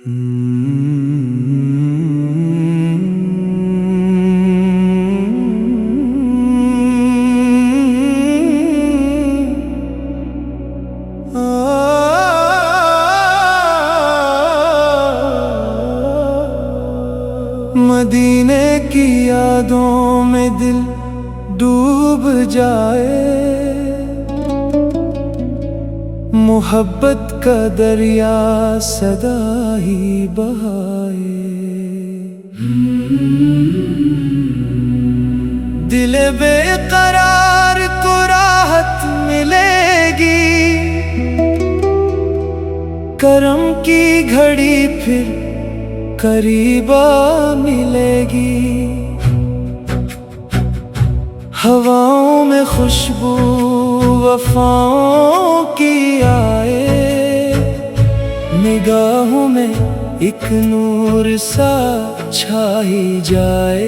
मदीने की यादों में दिल डूब जाए, मोहब्बत का दरिया सदा ही बहाए। दिल बेकरार को राहत मिलेगी, करम की घड़ी फिर करीबा मिलेगी। हवाओं में खुशबू वफाओं की आए, निगाहों में एक नूर सा छाई जाए।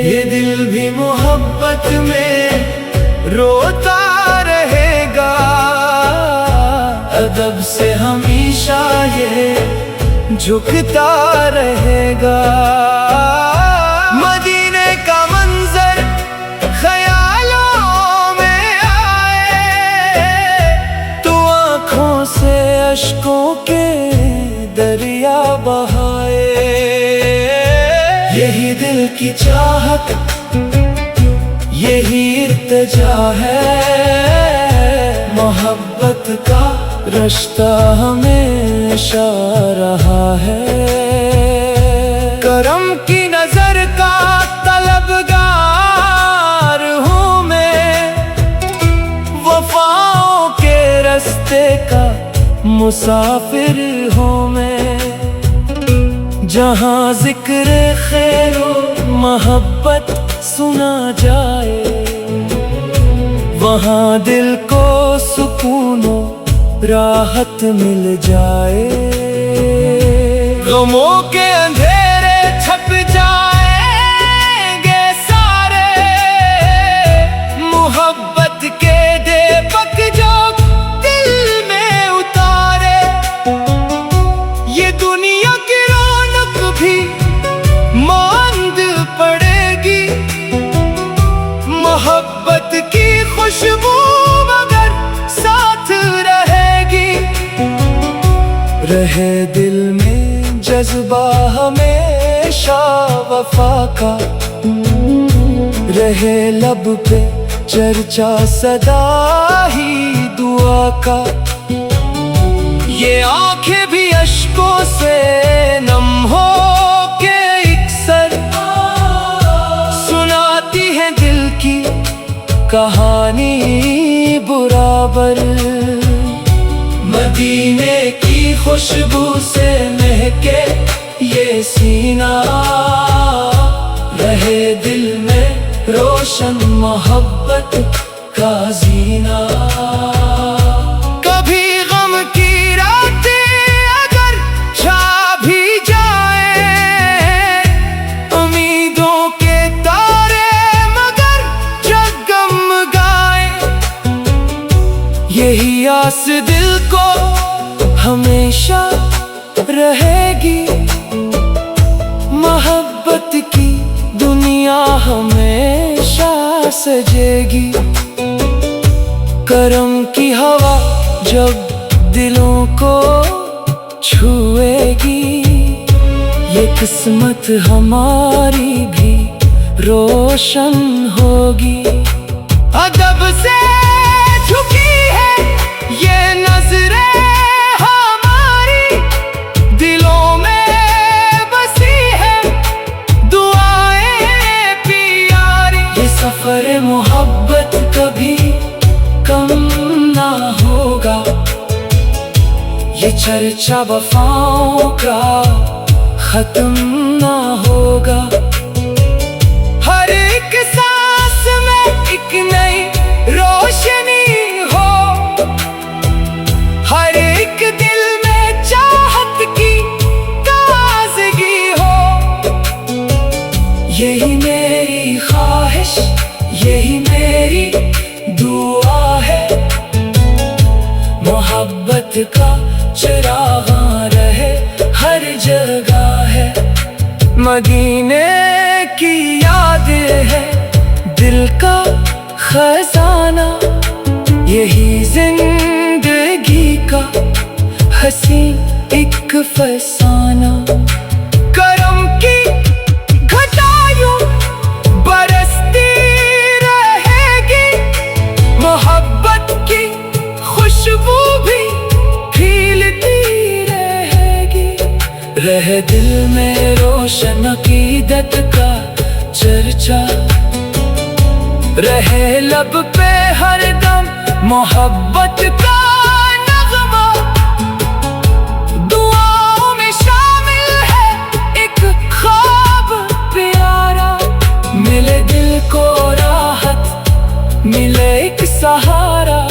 ये दिल भी मोहब्बत में रोता रहेगा, अदब से हमेशा ये झुकता रहेगा। मदीने का मंजर ख्यालों में आए, तो आँखों से अश्कों के दरिया बहाए। यही दिल की चाहत, यही इल्तिजा है, मोहब्बत का रास्ता हमेशा रहा है। करम की नजर का तलबगार हूँ मैं, वफाओं के रास्ते का मुसाफिर हूँ मैं। जहाँ जिक्र खैरो मोहब्बत सुना जाए, वहाँ दिल को सुकून राहत मिल जाए। गमों के अंधेरे छप जाएंगे सारे, मोहब्बत के दीपक जो दिल में उतारे। ये दुनिया की रौनक भी मांद पड़ेगी, मोहब्बत की खुशबू रहे दिल में जज्बा हमेशा वफा का, रहे लब पे चर्चा सदा ही दुआ का। ये आंखें भी अश्कों से नम हो के इकसर सुनाती हैं दिल की कहानी बराबर। मदीने की खुशबू से महके ये सीना, रहे दिल में रोशन मोहब्बत का जीना। कभी गम की रातें अगर छा भी जाए, उम्मीदों के तारे मगर जगमगाए। यही आस दिल को हमेशा रहेगी, मोहब्बत की दुनिया हमेशा सजेगी। करम की हवा जब दिलों को छुएगी, ये किस्मत हमारी भी रोशन होगी। अदब से झुकी है ये नजरें मोहब्बत कभी कम ना होगा, ये चर्चा वफाओं का खत्म ना होगा। हर एक सांस में एक नई रोशनी हो, हर एक दिल में चाहत की ताजगी हो। यही मेरी ख्वाहिश, यही मेरी दुआ है, मोहब्बत का चिराग रहे। मदीने की याद है दिल का खजाना, यही जिंदगी का हसी एक फसाना। करम की घटाएं बरसती रहेगी, मोहब्बत की खुशबू भी खिलती रहेगी। रहे दिल में रोशन अकीदत का चर्चा, रहे लब पे हरदम मोहब्बत का नगमा। दुआओं में शामिल है एक ख्वाब प्यारा, मिले दिल को राहत, मिले एक सहारा।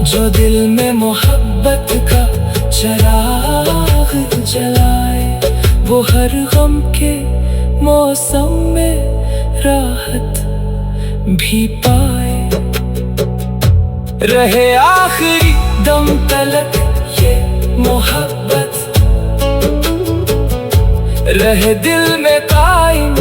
जो दिल में मोहब्बत का चिराग जलाए, वो हर गम के मौसम में राहत भी पाए। रहे आखिरी दम तलक ये मोहब्बत, रहे दिल में कायम